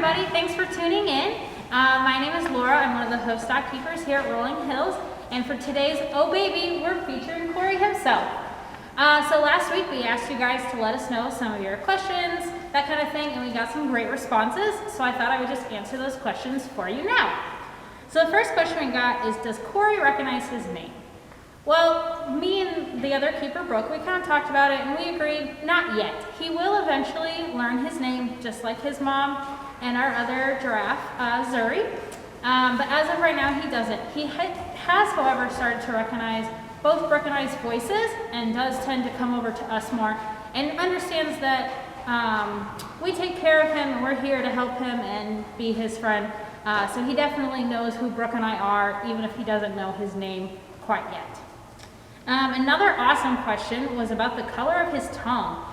everybody, thanks for tuning in. My name is Laura. I'm one of the host stock keepers here at Rolling Hills, and for today's Oh Baby, we're featuring Korey himself. So last week we asked you guys to let us know some of your questions, that kind of thing, and we got some great responses, so I thought I would just answer those questions for you now. So the first question we got is, does Korey recognize his name? Well, me and the other keeper, Brooke, we kind of talked about it and we agreed not yet. He will eventually learn his name just like his mom and our other giraffe, Zuri. But as of right now, he doesn't. He has, however, started to recognize both Brooke and I's voices and does tend to come over to us more and understands that we take care of him and we're here to help him and be his friend. So he definitely knows who Brooke and I are, even if he doesn't know his name quite yet. Another awesome question was about the color of his tongue.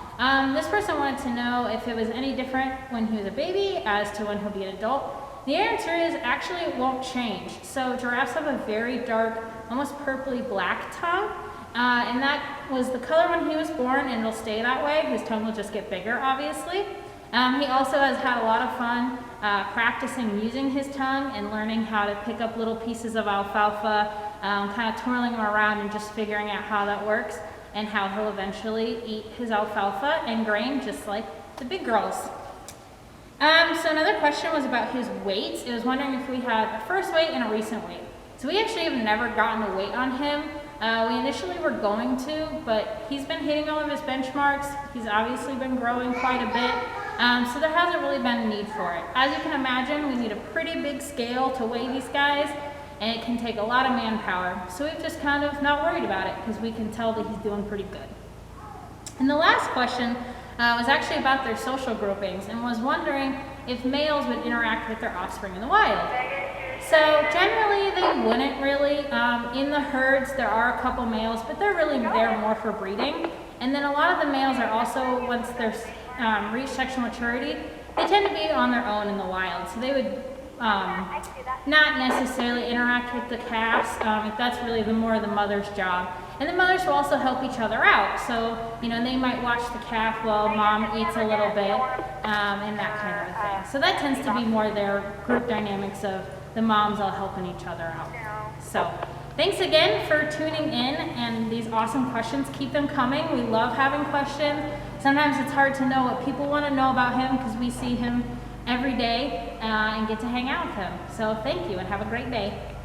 This person wanted to know if it was any different when he was a baby as to when he'll be an adult. The answer is actually it won't change. So giraffes have a very dark, almost purpley black tongue, and that was the color when he was born, and it'll stay that way. His tongue will just get bigger, obviously. He also has had a lot of fun practicing using his tongue and learning how to pick up little pieces of alfalfa, kind of twirling them around and just figuring out how that works and how he'll eventually eat his alfalfa and grain just like the big girls. So another question was about his weight. It was wondering if we had a first weight and a recent weight. So we actually have never gotten a weight on him. We initially were going to, but he's been hitting all of his benchmarks. He's obviously been growing quite a bit. So there hasn't really been a need for it. As you can imagine, we need a pretty big scale to weigh these guys, and it can take a lot of manpower. So we've just kind of not worried about it because we can tell that he's doing pretty good. And the last question was actually about their social groupings and was wondering if males would interact with their offspring in the wild. So generally they wouldn't really. In the herds there are a couple males, but they're really there more for breeding. And then a lot of the males are also, once they're reach sexual maturity, they tend to be on their own in the wild. So they would not necessarily interact with the calves. That's really more the mother's job. And the mothers will also help each other out. So, they might watch the calf while mom eats a little bit, and that kind of a thing. So that tends to be more their group dynamics of the moms all helping each other out. So thanks again for tuning in and these awesome questions. Keep them coming. We love having questions. Sometimes it's hard to know what people want to know about him because we see him every day and get to hang out with him. So thank you and have a great day.